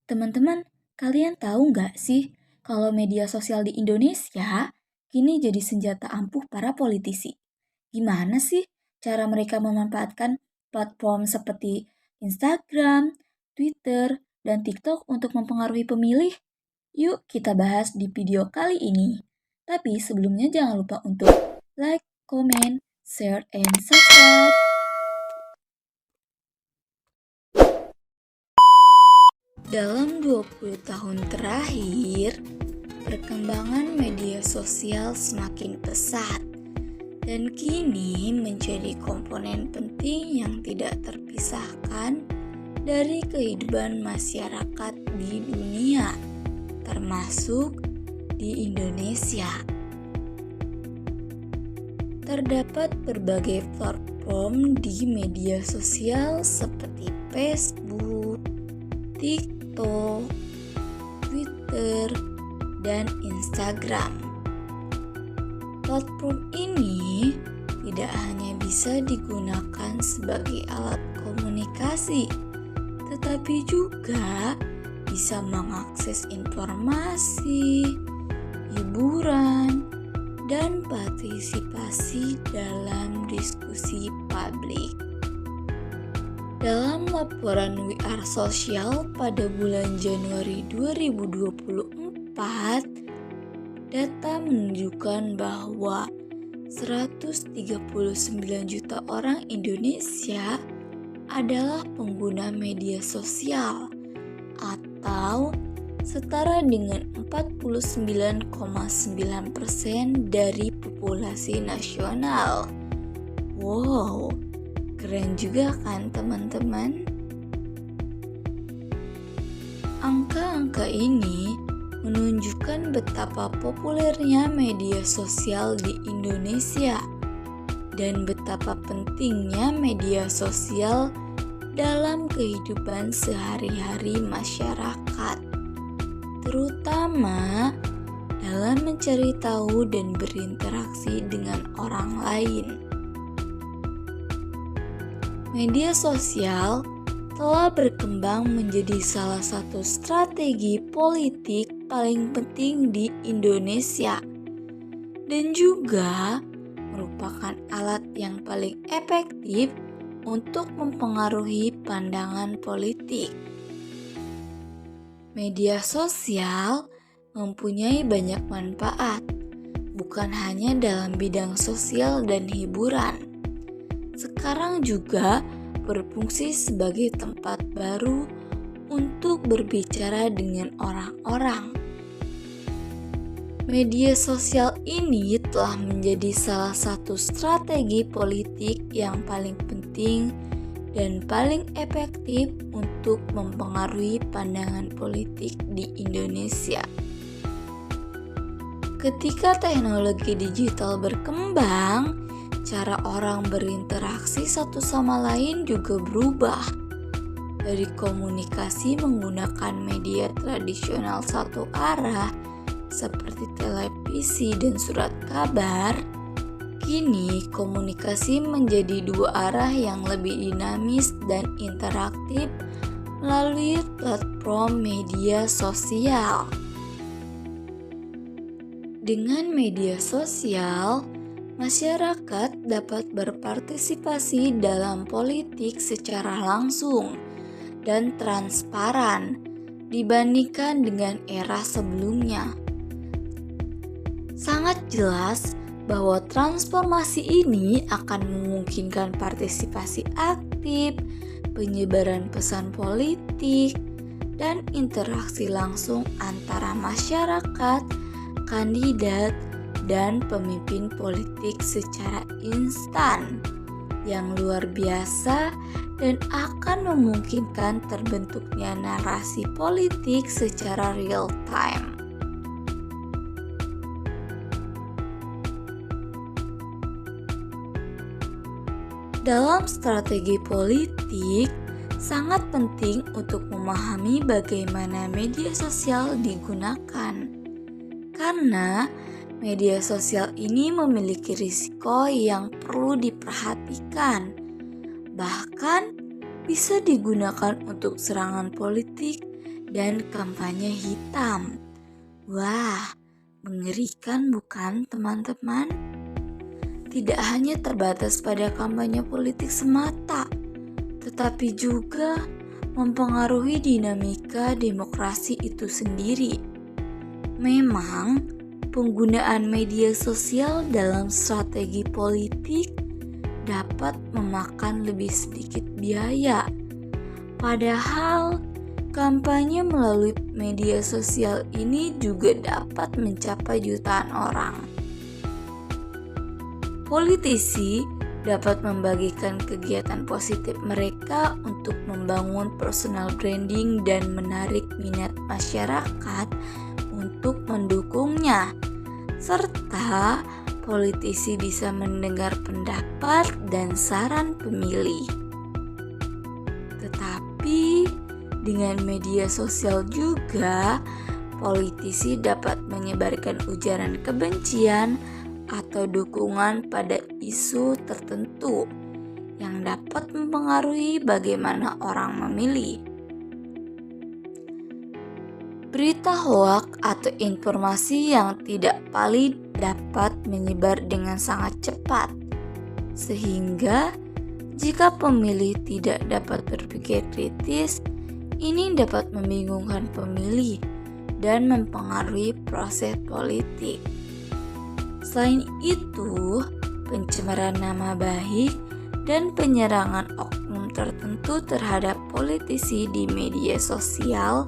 Teman-teman, kalian tahu nggak sih kalau media sosial di Indonesia kini jadi senjata ampuh para politisi? Gimana sih cara mereka memanfaatkan platform seperti Instagram, Twitter, dan TikTok untuk mempengaruhi pemilih? Yuk kita bahas di video kali ini. Tapi sebelumnya jangan lupa untuk like, comment, share, and subscribe. Dalam 20 tahun terakhir, perkembangan media sosial semakin pesat dan kini menjadi komponen penting yang tidak terpisahkan dari kehidupan masyarakat di dunia, termasuk di Indonesia. Terdapat berbagai platform di media sosial seperti Facebook, TikTok, Twitter, dan Instagram. Platform ini tidak hanya bisa digunakan sebagai alat komunikasi, tetapi juga bisa mengakses informasi, hiburan, dan partisipasi dalam diskusi publik. Dalam laporan We Are Social pada bulan Januari 2024, data menunjukkan bahwa 139 juta orang Indonesia adalah pengguna media sosial atau setara dengan 49,9% dari populasi nasional. Wow, keren juga kan teman-teman? Angka-angka ini menunjukkan betapa populernya media sosial di Indonesia dan betapa pentingnya media sosial dalam kehidupan sehari-hari masyarakat, terutama dalam mencari tahu dan berinteraksi dengan orang lain. Media sosial telah berkembang menjadi salah satu strategi politik paling penting di Indonesia dan juga merupakan alat yang paling efektif untuk mempengaruhi pandangan politik. Media sosial mempunyai banyak manfaat, bukan hanya dalam bidang sosial dan hiburan. Sekarang juga berfungsi sebagai tempat baru untuk berbicara dengan orang-orang. Media sosial ini telah menjadi salah satu strategi politik yang paling penting dan paling efektif untuk mempengaruhi pandangan politik di Indonesia. Ketika teknologi digital berkembang, cara orang berinteraksi satu sama lain juga berubah. Dari komunikasi menggunakan media tradisional satu arah seperti televisi dan surat kabar, kini komunikasi menjadi dua arah yang lebih dinamis dan interaktif melalui platform media sosial. Dengan media sosial, masyarakat dapat berpartisipasi dalam politik secara langsung dan transparan dibandingkan dengan era sebelumnya. Sangat jelas bahwa transformasi ini akan memungkinkan partisipasi aktif, penyebaran pesan politik, dan interaksi langsung antara masyarakat, kandidat, dan pemimpin politik secara instan yang luar biasa dan akan memungkinkan terbentuknya narasi politik secara real time. Dalam strategi politik, sangat penting untuk memahami bagaimana media sosial digunakan. Karena media sosial ini memiliki risiko yang perlu diperhatikan. Bahkan bisa digunakan untuk serangan politik dan kampanye hitam. Wah, mengerikan bukan teman-teman? Tidak hanya terbatas pada kampanye politik semata, tetapi juga mempengaruhi dinamika demokrasi itu sendiri. Memang, penggunaan media sosial dalam strategi politik dapat memakan lebih sedikit biaya. Padahal, kampanye melalui media sosial ini juga dapat mencapai jutaan orang. Politisi dapat membagikan kegiatan positif mereka untuk membangun personal branding dan menarik minat masyarakat untuk mendukungnya. Serta politisi bisa mendengar pendapat dan saran pemilih. Tetapi dengan media sosial juga, politisi dapat menyebarkan ujaran kebencian atau dukungan pada isu tertentu yang dapat mempengaruhi bagaimana orang memilih. Berita hoaks atau informasi yang tidak valid dapat menyebar dengan sangat cepat, sehingga jika pemilih tidak dapat berpikir kritis, ini dapat membingungkan pemilih dan mempengaruhi proses politik. Selain itu, pencemaran nama baik dan penyerangan oknum tertentu terhadap politisi di media sosial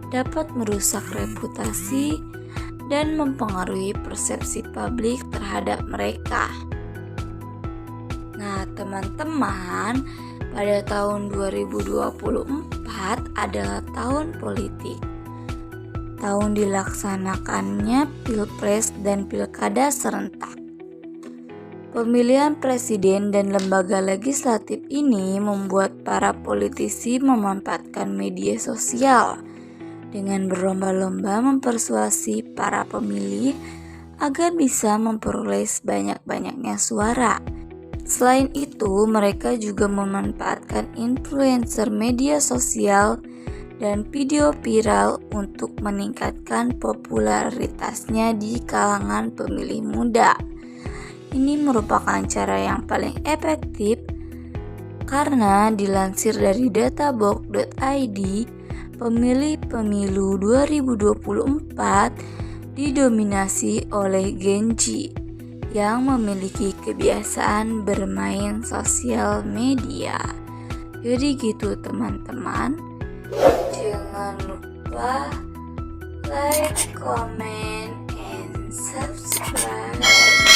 dapat merusak reputasi dan mempengaruhi persepsi publik terhadap mereka. Nah, teman-teman, pada tahun 2024 adalah tahun politik. Tahun dilaksanakannya Pilpres dan Pilkada serentak. Pemilihan presiden dan lembaga legislatif ini membuat para politisi memanfaatkan media sosial dengan berlomba-lomba mempersuasi para pemilih agar bisa memperoleh sebanyak-banyaknya suara. Selain itu, mereka juga memanfaatkan influencer media sosial dan video viral untuk meningkatkan popularitasnya di kalangan pemilih muda. Ini merupakan cara yang paling efektif karena dilansir dari databox.id, pemilih pemilu 2024 didominasi oleh Gen Z yang memiliki kebiasaan bermain sosial media. Jadi gitu teman-teman. Jangan lupa like, comment, and subscribe.